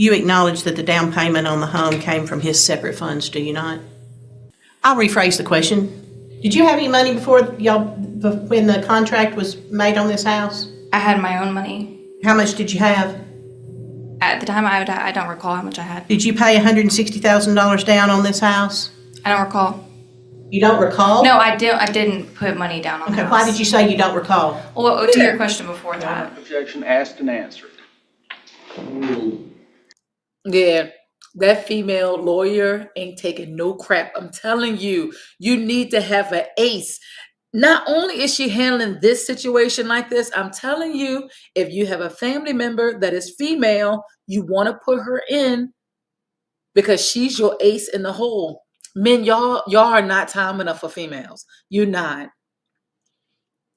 You acknowledge that the down payment on the home came from his separate funds, do you not? I'll rephrase the question. Did you have any money when the contract was made on this house? I had my own money. How much did you have? At the time, I don't recall how much I had. Did you pay $160,000 down on this house? I don't recall. You don't recall? No, I didn't put money down on the house. Why did you say you don't recall? Well, to your question before that. Objection asked and answered. Yeah, that female lawyer ain't taking no crap. I'm telling you, you need to have an ace. Not only is she handling this situation like this, I'm telling you, if you have a family member that is female, you want to put her in because she's your ace in the hole. Men, y'all are not time enough for females. You're not.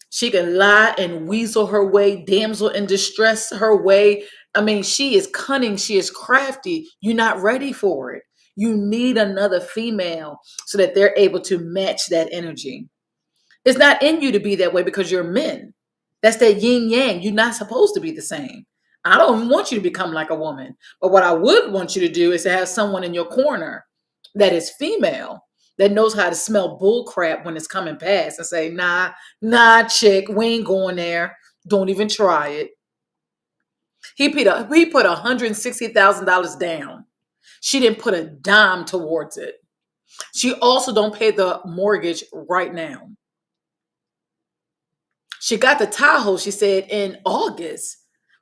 She can lie and weasel her way, damsel in distress her way. I mean, she is cunning. She is crafty. You're not ready for it. You need another female so that they're able to match that energy. It's not in you to be that way because you're men. That's that yin yang. You're not supposed to be the same. I don't want you to become like a woman. But what I would want you to do is to have someone in your corner that is female, that knows how to smell bull crap when it's coming past and say, nah, chick, we ain't going there. Don't even try it. He put $160,000 down. She didn't put a dime towards it. She also don't pay the mortgage right now. She got the Tahoe, she said, in August.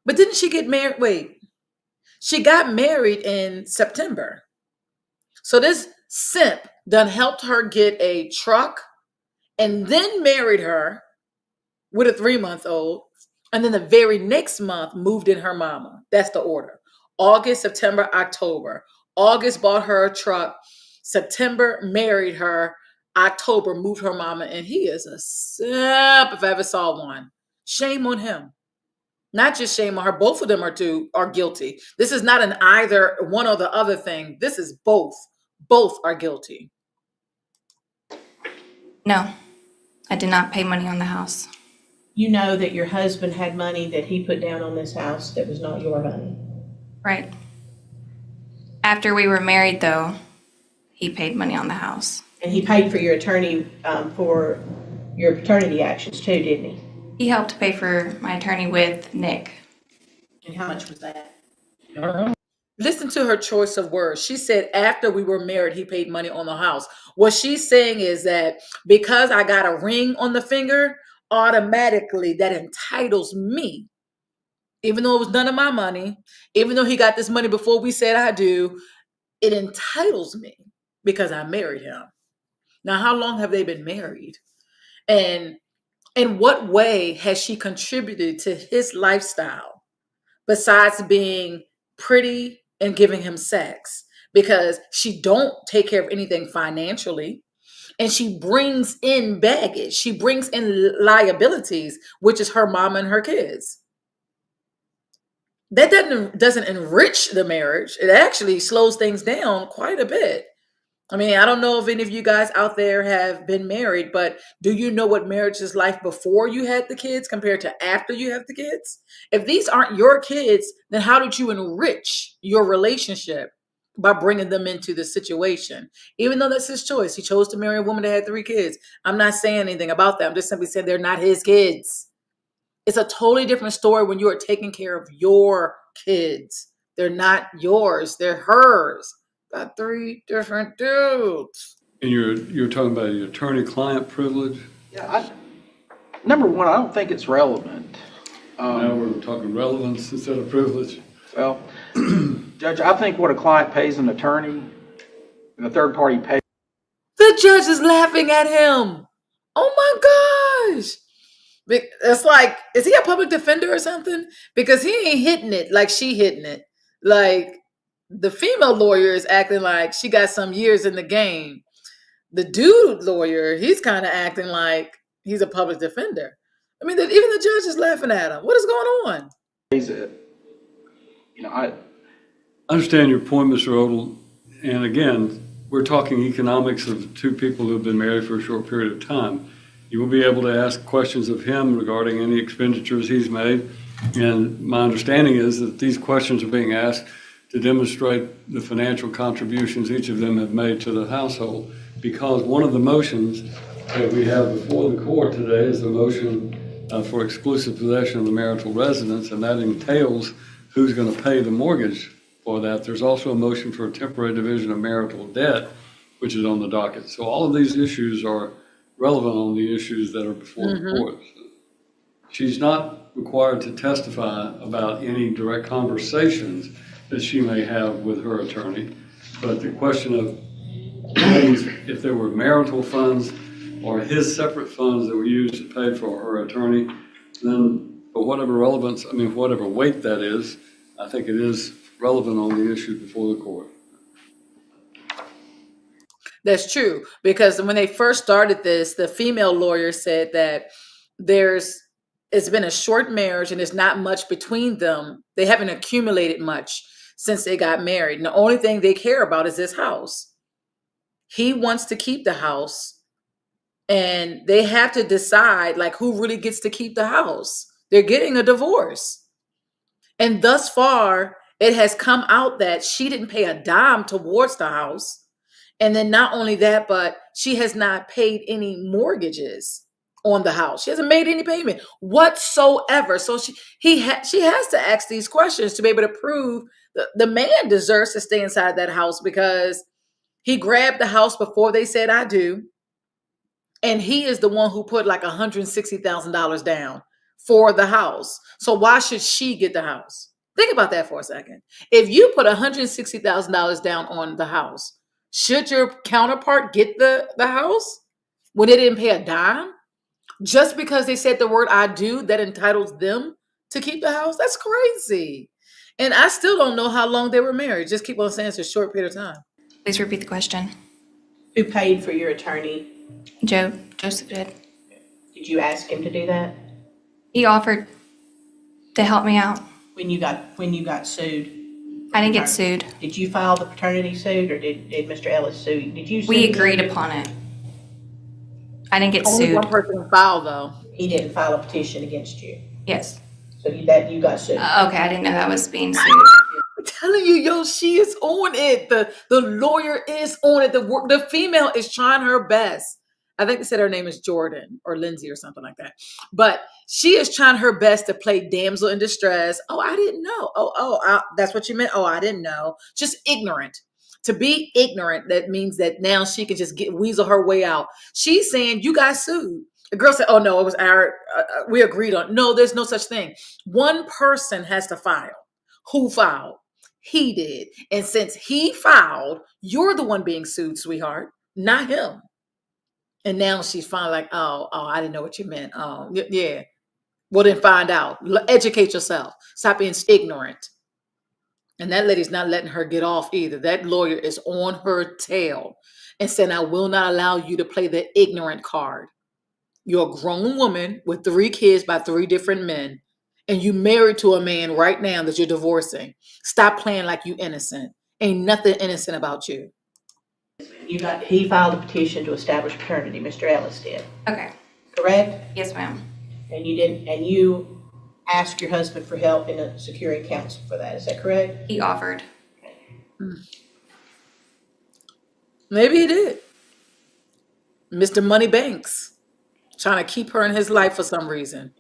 But didn't she get married? Wait. She got married in September. So this simp done helped her get a truck and then married her with a 3-month-old. And then the very next month moved in her mama. That's the order. August, September, October. August bought her a truck. September married her. October moved her mama. And he is a simp if I ever saw one. Shame on him. Not just shame on her. Both of them are guilty. This is not an either one or the other thing. This is both. Both are guilty. No, I did not pay money on the house. You know that your husband had money that he put down on this house that was not your money. Right. After we were married, though, he paid money on the house. And he paid for your attorney for your paternity actions too, didn't he? He helped pay for my attorney with Nick. And how much was that? Listen to her choice of words. She said after we were married, he paid money on the house. What she's saying is that because I got a ring on the finger, automatically that entitles me. Even though it was none of my money, even though he got this money before we said I do, it entitles me because I married him. Now, how long have they been married? And in what way has she contributed to his lifestyle besides being pretty and giving him sex? Because she don't take care of anything financially. And she brings in baggage. She brings in liabilities, which is her mom and her kids. That doesn't enrich the marriage. It actually slows things down quite a bit. I mean, I don't know if any of you guys out there have been married, but do you know what marriage is like before you had the kids compared to after you have the kids? If these aren't your kids, then how did you enrich your relationship? By bringing them into the situation, even though that's his choice. He chose to marry a woman that had 3 kids. I'm not saying anything about that. I'm just simply saying they're not his kids. It's a totally different story when you are taking care of your kids. They're not yours. They're hers. Got 3 different dudes. And you're talking about your attorney-client privilege? Yeah, number one, I don't think it's relevant. Now we're talking relevance instead of privilege. Well, Judge, I think what a client pays an attorney and a third party pays. The judge is laughing at him. Oh my gosh. It's like, is he a public defender or something? Because he ain't hitting it like she hitting it. Like the female lawyer is acting like she got some years in the game. The dude lawyer, he's kind of acting like he's a public defender. I mean, even the judge is laughing at him. What is going on? I understand your point, Mr. Odell. And again, we're talking economics of 2 people who have been married for a short period of time. You will be able to ask questions of him regarding any expenditures he's made. And my understanding is that these questions are being asked to demonstrate the financial contributions each of them have made to the household. Because one of the motions that we have before the court today is the motion for exclusive possession of the marital residence, and that entails who's going to pay the mortgage for that. There's also a motion for a temporary division of marital debt, which is on the docket. So all of these issues are relevant on the issues that are before the court. She's not required to testify about any direct conversations that she may have with her attorney, but the question of if there were marital funds or his separate funds that were used to pay for her attorney, then for whatever relevance, I mean, whatever weight that is, I think it is relevant on the issue before the court. That's true, because when they first started this, the female lawyer said that it's been a short marriage and there's not much between them. They haven't accumulated much since they got married. And the only thing they care about is this house. He wants to keep the house, and they have to decide like who really gets to keep the house. They're getting a divorce. And thus far, it has come out that she didn't pay a dime towards the house. And then not only that, but she has not paid any mortgages on the house. She hasn't made any payment whatsoever. So she has to ask these questions to be able to prove the man deserves to stay inside that house, because he grabbed the house before they said I do. And he is the one who put like $160,000 down for the house. So why should she get the house? Think about that for a second. If you put $160,000 down on the house, should your counterpart get the house when they didn't pay a dime? Just because they said the word I do, that entitles them to keep the house? That's crazy. And I still don't know how long they were married. Just keep on saying it's a short period of time. Please repeat the question. Who paid for your attorney? Joseph did. Did you ask him to do that He offered to help me out. when you got sued? I didn't get sued. Did you file the paternity suit, or did Mr. Ellis sue you? Did you sue We him? agreed upon it. I didn't get Only sued. one person filed though. He didn't file a petition against you, Yes. so you got sued. Okay, I didn't know that was being sued. I'm telling you, yo, she is on it. The lawyer is on it. The female is trying her best. I think they said her name is Jordan or Lindsay or something like that. But she is trying her best to play damsel in distress. Oh, I didn't know. That's what you meant. Oh, I didn't know. Just ignorant. To be ignorant, that means that now she can just weasel her way out. She's saying you got sued. The girl said, "Oh no, it was our. We agreed on." No, there's no such thing. One person has to file. Who filed? He did. And since he filed, you're the one being sued, sweetheart, not him. And now she's finally like, oh, I didn't know what you meant. Oh, yeah. Well, then find out. Educate yourself. Stop being ignorant. And that lady's not letting her get off either. That lawyer is on her tail and saying, I will not allow you to play the ignorant card. You're a grown woman with 3 kids by 3 different men, and you married to a man right now that you're divorcing. Stop playing like you innocent. Ain't nothing innocent about you. He filed a petition to establish paternity, Mr. Ellis did, Okay. correct? Yes, ma'am. And you asked your husband for help in securing counsel for that, is that correct? He offered. Maybe he did. Mr. Moneybanks, trying to keep her in his life for some reason.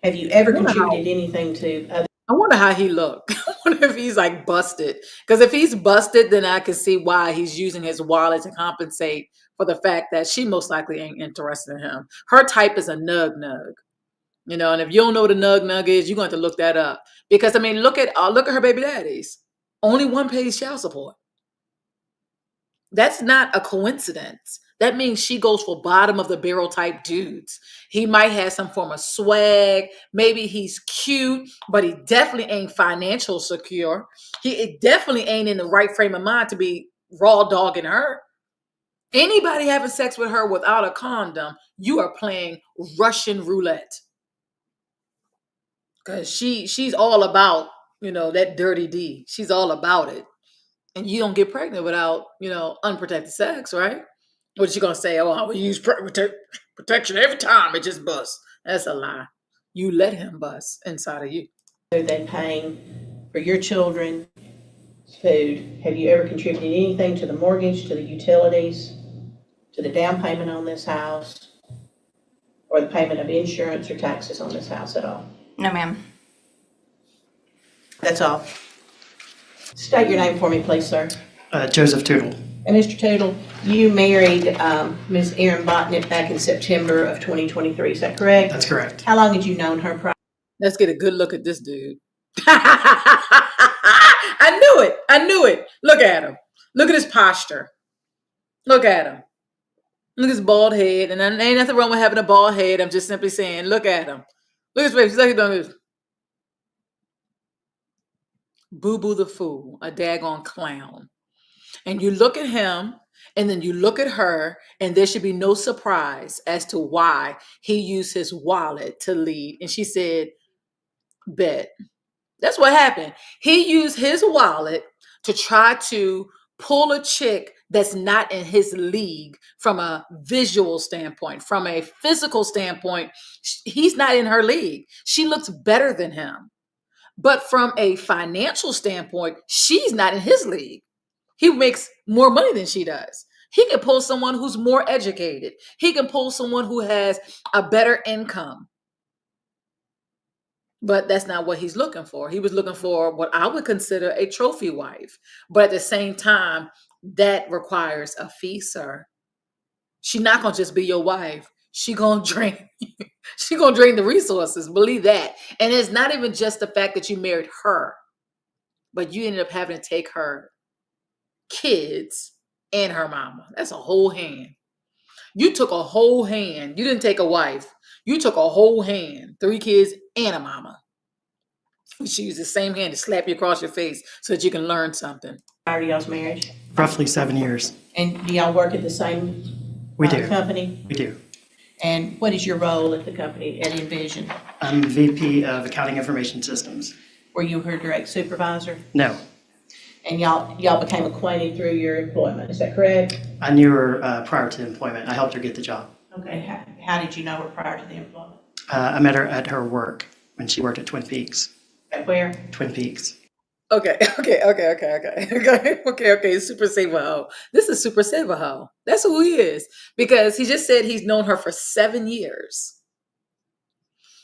Have you ever contributed anything to other? I wonder how he looked. I wonder if he's like busted. Because if he's busted, then I can see why he's using his wallet to compensate for the fact that she most likely ain't interested in him. Her type is a nug. You know, and if you don't know what a nug is, you're going to have to look that up. Because I mean, look at her baby daddies. Only one pays child support. That's not a coincidence. That means she goes for bottom of the barrel type dudes. He might have some form of swag. Maybe he's cute, but he definitely ain't financial secure. He definitely ain't in the right frame of mind to be raw dogging her. Anybody having sex with her without a condom, you are playing Russian roulette. Because she's all about, that dirty D. She's all about it. And you don't get pregnant without, unprotected sex, right? What is she going to say? Oh, I will use protection every time it just busts. That's a lie. You let him bust inside of you. Other than paying for your children food. Have you ever contributed anything to the mortgage, to the utilities, to the down payment on this house, or the payment of insurance or taxes on this house at all? No, ma'am. That's all. State your name for me, please, sir. Joseph Tootle. And Mr. Tootle, you married Ms. Erin Botnick back in September of 2023, is that correct? That's correct. How long had you known her prior? Let's get a good look at this dude. I knew it. I knew it. Look at him. Look at his posture. Look at him. Look at his bald head. And there ain't nothing wrong with having a bald head. I'm just simply saying, look at him. Look at his face. He's like he's doing this. Boo-boo the fool, a daggone clown. And you look at him, and then you look at her, and there should be no surprise as to why he used his wallet to lead. And she said, bet. That's what happened. He used his wallet to try to pull a chick that's not in his league from a visual standpoint, from a physical standpoint. He's not in her league. She looks better than him. But from a financial standpoint, she's not in his league. He makes more money than she does. He can pull someone who's more educated. He can pull someone who has a better income. But that's not what he's looking for. He was looking for what I would consider a trophy wife. But at the same time, that requires a fee, sir. She's not going to just be your wife. She going to drain she going to drain the resources. Believe that. And it's not even just the fact that you married her, but you ended up having to take her kids and her mama. That's a whole hand. You took a whole hand. You didn't take a wife. You took a whole hand, 3 kids and a mama. She used the same hand to slap you across your face so that you can learn something. Prior to y'all's marriage? Roughly 7 years. And do y'all work at the same We do. company? We do. And what is your role at the company at Envision? I'm VP of Accounting Information Systems. Were you her direct supervisor? No, And y'all became acquainted through your employment, is that correct? I knew her prior to employment. I helped her get the job. Okay, how did you know her prior to the employment? I met her at her work when she worked at Twin Peaks. At where? Twin Peaks. Okay. Super Saver Ho. This is Super Saver Ho. That's who he is. Because he just said he's known her for 7 years.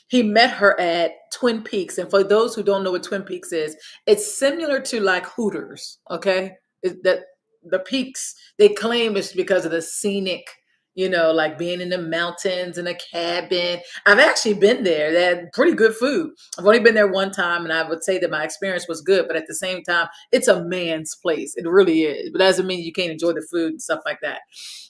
He met her at Twin Peaks. And for those who don't know what Twin Peaks is, it's similar to like Hooters. Okay. That the peaks, they claim it's because of the scenic, like being in the mountains in a cabin. I've actually been there. They had pretty good food. I've only been there one time, and I would say that my experience was good, but at the same time, it's a man's place. It really is. But that doesn't mean you can't enjoy the food and stuff like that.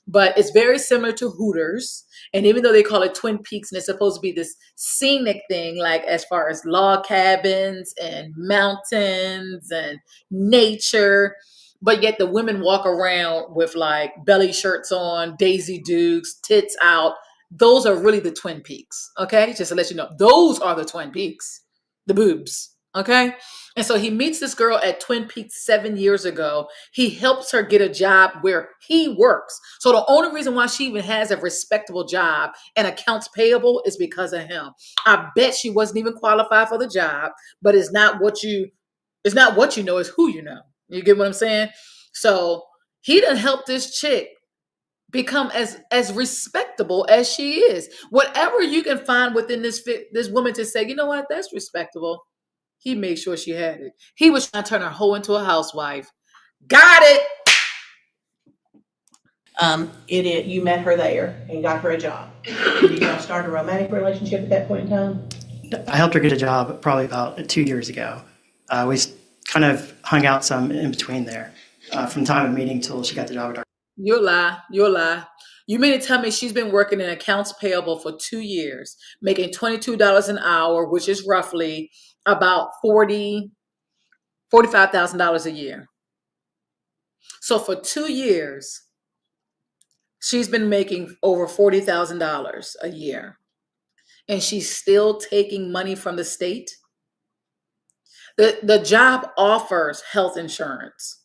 But it's very similar to Hooters. And even though they call it Twin Peaks and it's supposed to be this scenic thing, like as far as log cabins and mountains and nature, but yet the women walk around with like belly shirts on, Daisy Dukes, tits out. Those are really the Twin Peaks. Okay. Just to let you know, those are the Twin Peaks, the boobs. Okay. And so he meets this girl at Twin Peaks 7 years ago. He helps her get a job where he works. So the only reason why she even has a respectable job and accounts payable is because of him. I bet she wasn't even qualified for the job, but it's not what you know, it's who you know. You get what I'm saying? So he done helped this chick become as respectable as she is. Whatever you can find within this woman to say, you know what, that's respectable. He made sure she had it. He was trying to turn her hoe into a housewife. Got it. You met her there and got her a job. Did y'all start a romantic relationship at that point in time? I helped her get a job probably about 2 years ago. We kind of hung out some in between there, from time of meeting till she got the job. You'll lie. You mean to tell me she's been working in accounts payable for 2 years, making $22 an hour, which is roughly about $45,000 a year. So for 2 years, she's been making over $40,000 a year, and she's still taking money from the state. The job offers health insurance.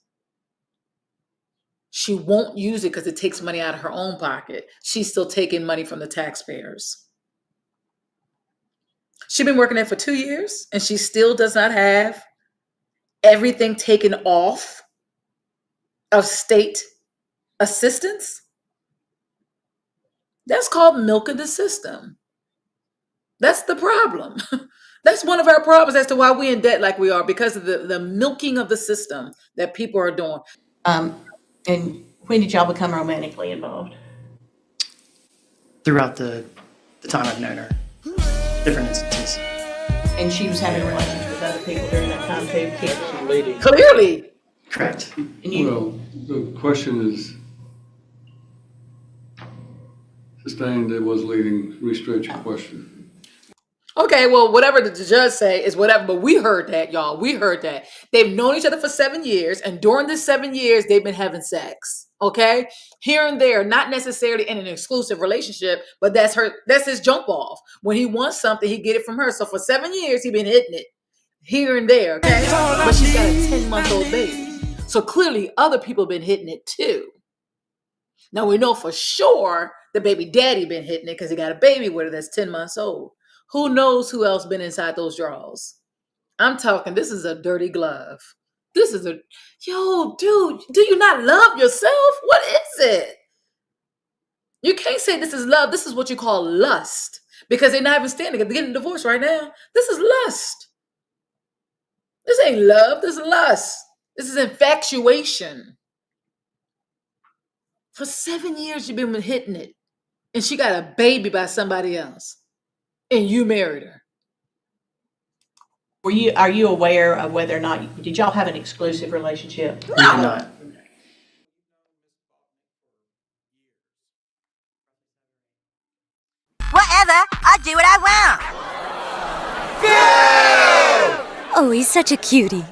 She won't use it because it takes money out of her own pocket. She's still taking money from the taxpayers. She's been working there for 2 years, and she still does not have everything taken off of state assistance? That's called milking the system. That's the problem. That's one of our problems as to why we're in debt like we are, because of the milking of the system that people are doing. And when did y'all become romantically involved? Throughout the time I've known her, different instances. And she was having relations with other people during that time too, kids. Clearly. Correct. And you, Well, the question is sustained, it was leading, restate your question. Okay, well, whatever the judge say is whatever, but we heard that, y'all. We heard that. They've known each other for 7 years, and during this 7 years, they've been having sex. Okay? Here and there, not necessarily in an exclusive relationship, but that's his jump off. When he wants something, he get it from her. So for 7 years, he been hitting it here and there, okay? But she's got a 10-month-old baby. So clearly other people been hitting it too. Now we know for sure the baby daddy been hitting it because he got a baby with her that's 10 months old. Who knows who else been inside those drawers? I'm talking, this is a dirty glove. This is yo, dude, do you not love yourself? What is it? You can't say this is love. This is what you call lust, because they're not even standing. They're getting divorced right now. This is lust. This ain't love. This is lust. This is infatuation. For 7 years, you've been hitting it, and she got a baby by somebody else, and you married her. are you aware of whether or not, did y'all have an exclusive relationship? We did not. Whatever, I do what I want. Oh, he's such a cutie.